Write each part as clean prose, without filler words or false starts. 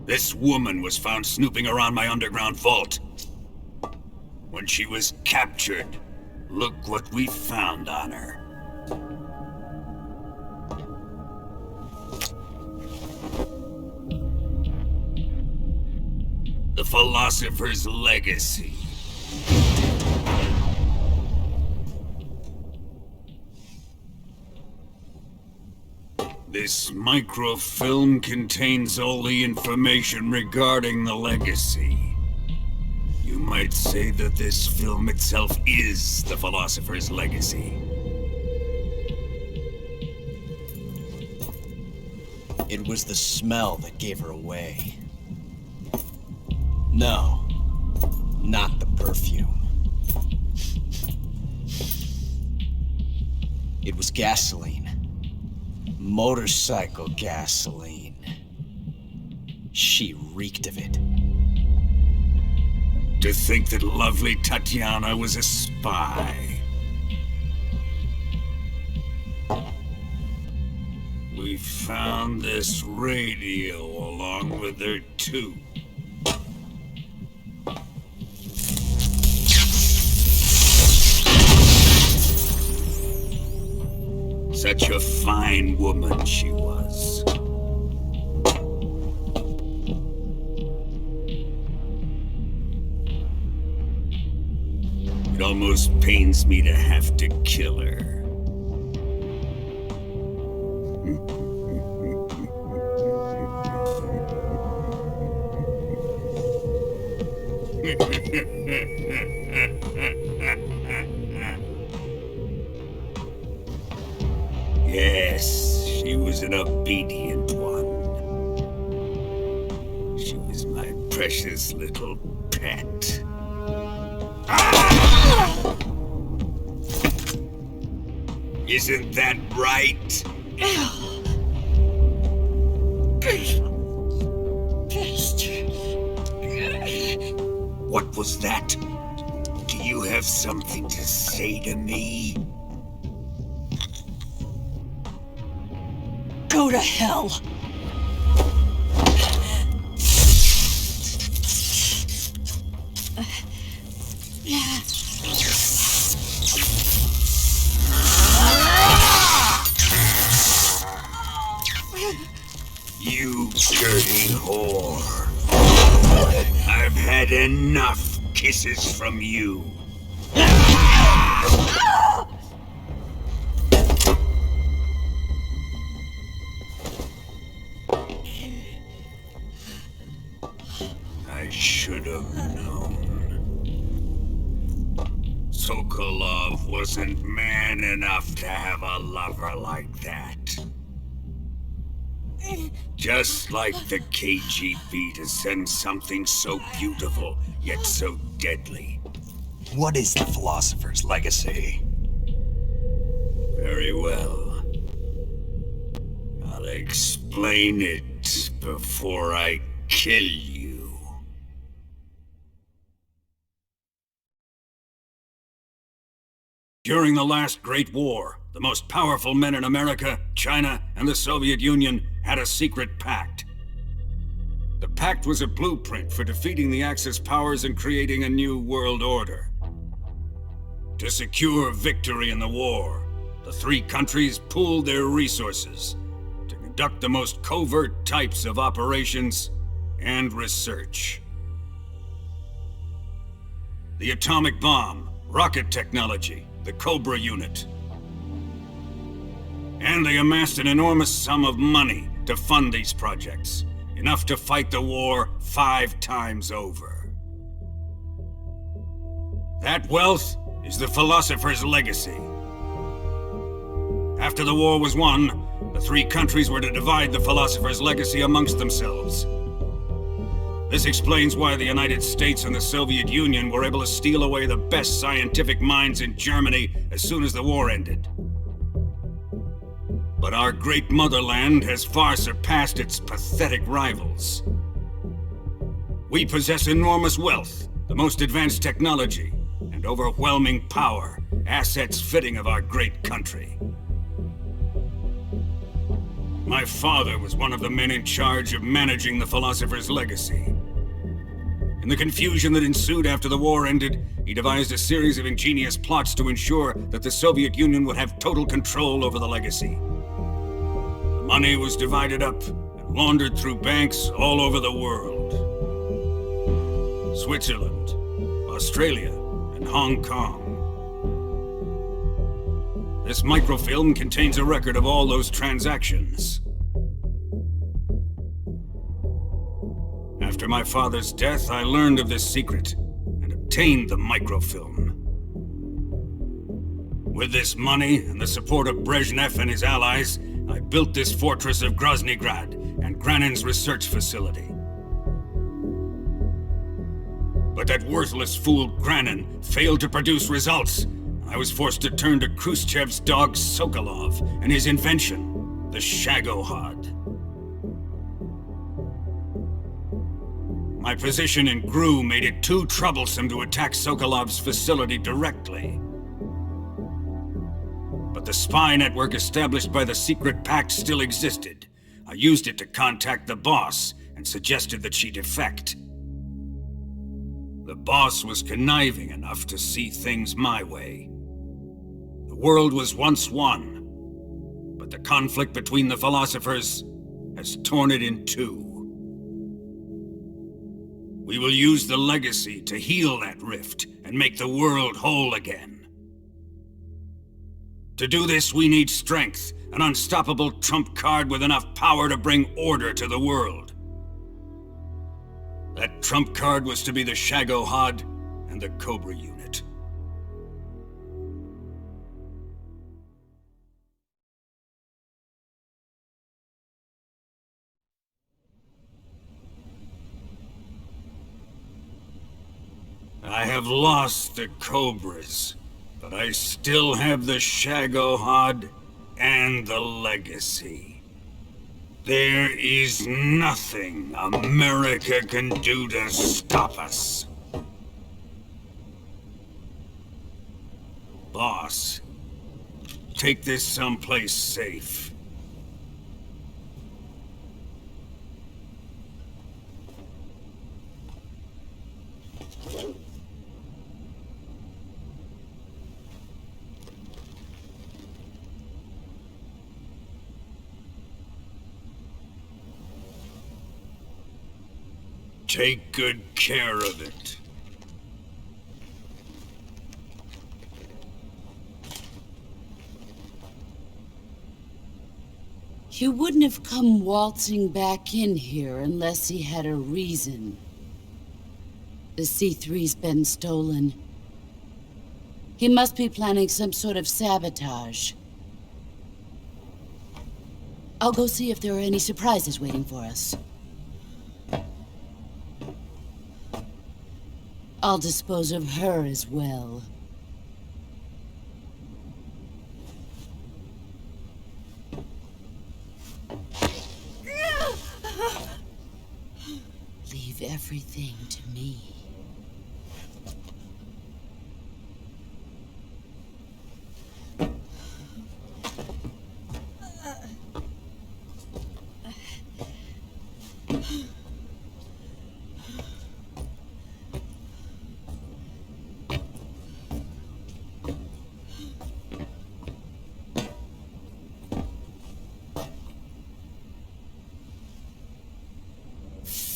This woman was found snooping around my underground vault. When she was captured, look what we found on her. The philosopher's legacy. This microfilm contains all the information regarding the legacy. You might say that this film itself is the philosopher's legacy. It was the smell that gave her away. No, not the perfume. It was gasoline. Motorcycle gasoline. She reeked of it. To think that lovely Tatiana was a spy. We found this radio along with her too. Such a fine woman she was. It almost pains me to have to kill her. Yes, she was an obedient one. She was my precious little pet. Ah! Isn't that right? What was that? Do you have something to say to me? Go to hell! You dirty whore. I've had enough kisses from you. I should have known. Sokolov wasn't man enough to have a lover like that. Just like the KGB to send something so beautiful, yet so deadly. What is the philosopher's legacy? Very well. I'll explain it before I kill you. During the last Great War, the most powerful men in America, China, and the Soviet Union had a secret pact. The pact was a blueprint for defeating the Axis powers and creating a new world order. To secure victory in the war, the three countries pooled their resources to conduct the most covert types of operations and research. The atomic bomb, rocket technology, the Cobra unit. And they amassed an enormous sum of money to fund these projects, enough to fight the war 5 times over. That wealth is the philosopher's legacy. After the war was won, the three countries were to divide the philosopher's legacy amongst themselves. This explains why the United States and the Soviet Union were able to steal away the best scientific minds in Germany as soon as the war ended. But our great motherland has far surpassed its pathetic rivals. We possess enormous wealth, the most advanced technology, and overwhelming power, assets fitting of our great country. My father was one of the men in charge of managing the philosopher's legacy. In the confusion that ensued after the war ended, he devised a series of ingenious plots to ensure that the Soviet Union would have total control over the legacy. The money was divided up and laundered through banks all over the world. Switzerland, Australia, and Hong Kong. This microfilm contains a record of all those transactions. After my father's death, I learned of this secret and obtained the microfilm. With this money and the support of Brezhnev and his allies, I built this fortress of Groznygrad and Granin's research facility. But that worthless fool Granin failed to produce results. I was forced to turn to Khrushchev's dog Sokolov and his invention, the Shagohod. My position in GRU made it too troublesome to attack Sokolov's facility directly. But the spy network established by the secret pact still existed. I used it to contact the boss and suggested that she defect. The boss was conniving enough to see things my way. The world was once one, but the conflict between the philosophers has torn it in two. We will use the legacy to heal that rift and make the world whole again. To do this, we need strength, an unstoppable trump card with enough power to bring order to the world. That trump card was to be the Shagohod and the Cobra unit. I have lost the Cobras, but I still have the Shagohod and the legacy. There is nothing America can do to stop us. Boss, take this someplace safe. Take good care of it. He wouldn't have come waltzing back in here unless he had a reason. The C3's been stolen. He must be planning some sort of sabotage. I'll go see if there are any surprises waiting for us. I'll dispose of her as well. Leave everything to me.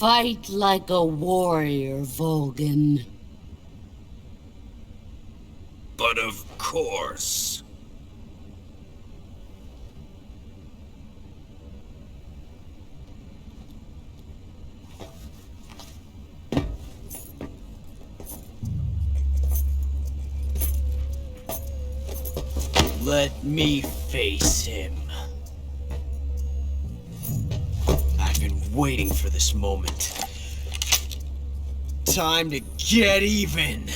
Fight like a warrior, Volgan. But of course. Let me face him. I've been waiting for this moment. Time to get even.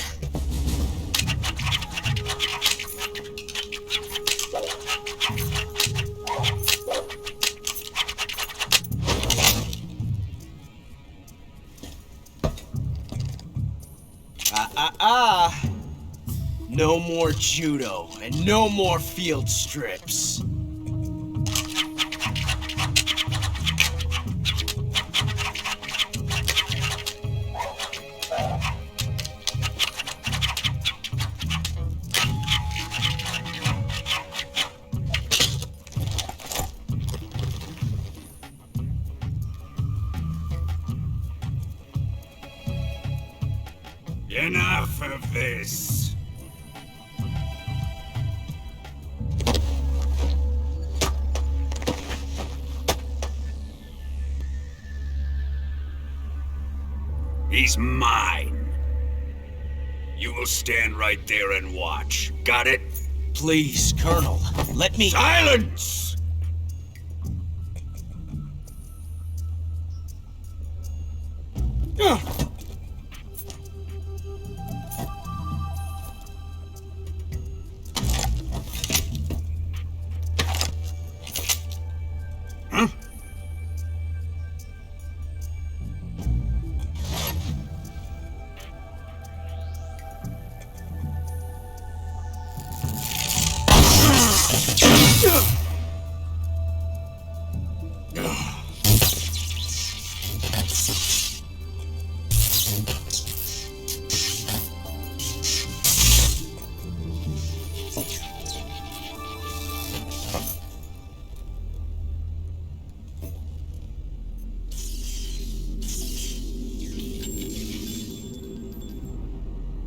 No more judo, and no more field strips. Enough of this. He's mine. You will stand right there and watch. Got it? Please, Colonel, let me... Silence! Huh?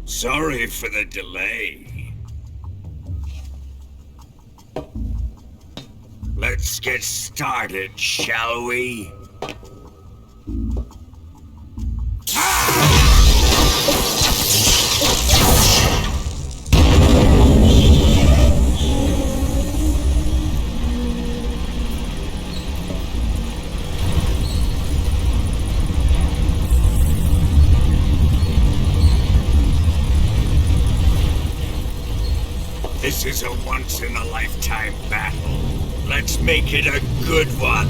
Sorry for the delay. Let's get started, shall we? This is a once-in-a-lifetime battle. Let's make it a good one.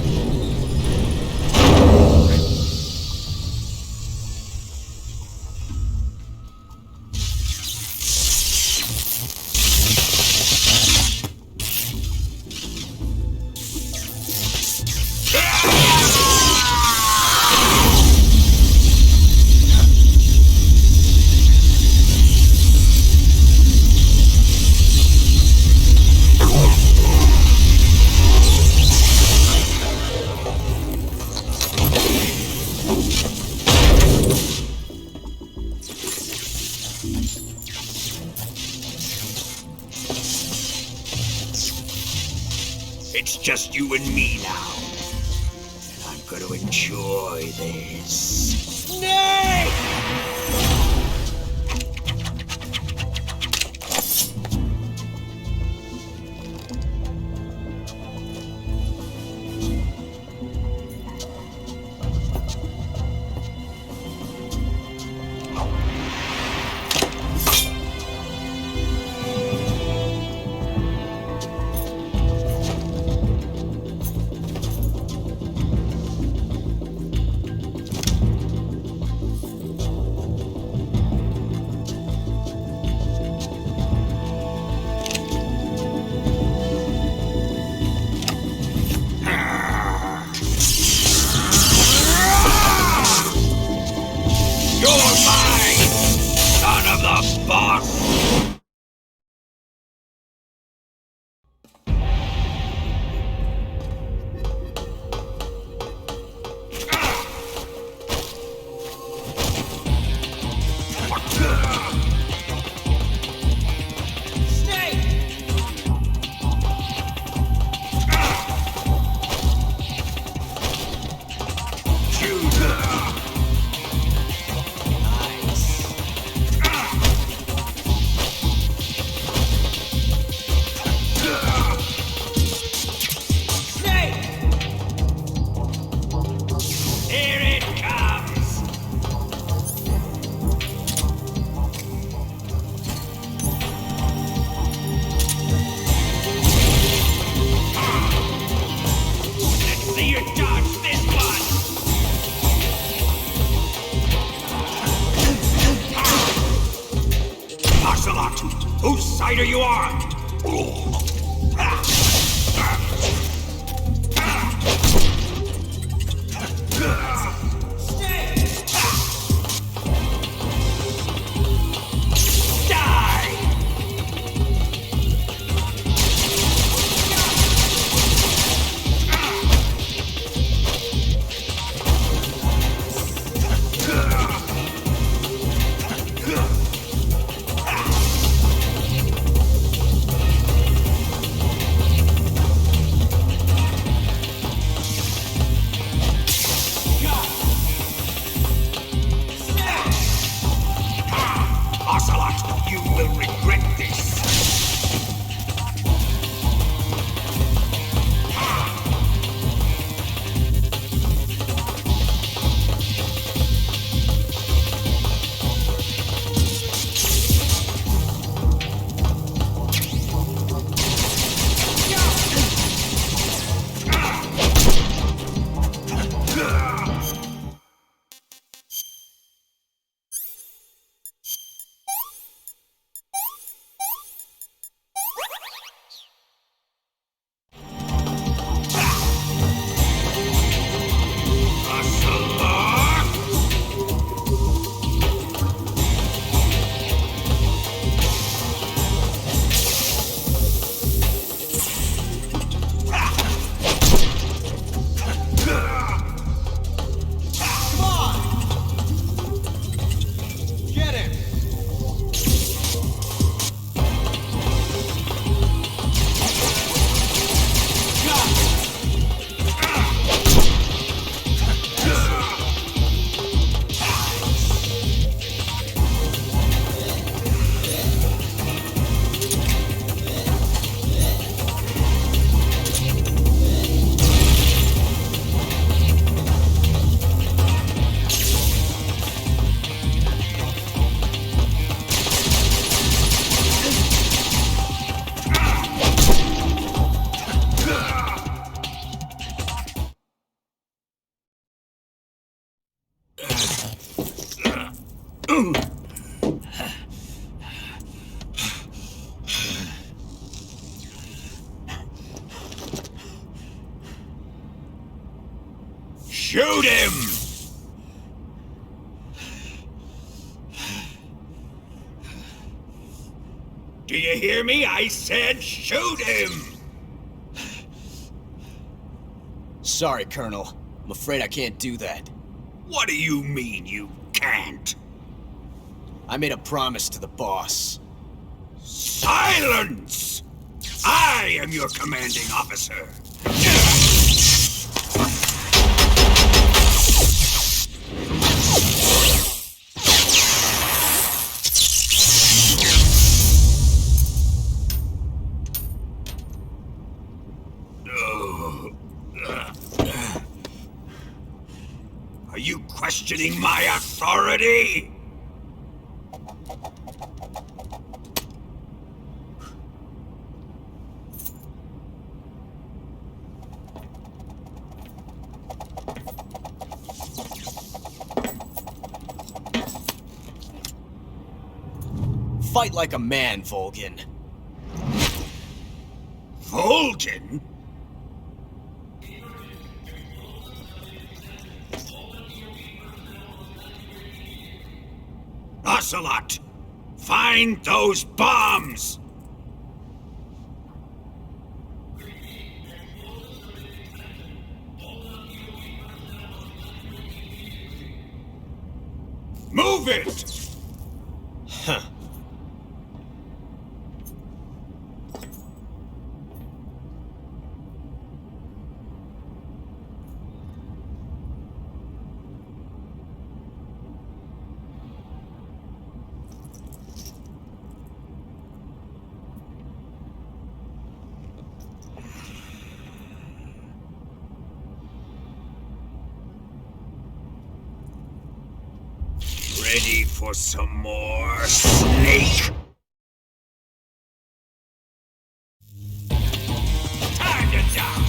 It's just you and me now. And I'm gonna enjoy this. Snake! Whose side are you on? Die! Shoot him! Do you hear me? I said shoot him! Sorry, Colonel. I'm afraid I can't do that. What do you mean you can't? I made a promise to the boss. Silence! I am your commanding officer. Are you questioning my authority? Fight like a man, Volgin. Volgin? Ocelot! Find those bombs! Move it! Huh. Ready for some more, snake? Time to die!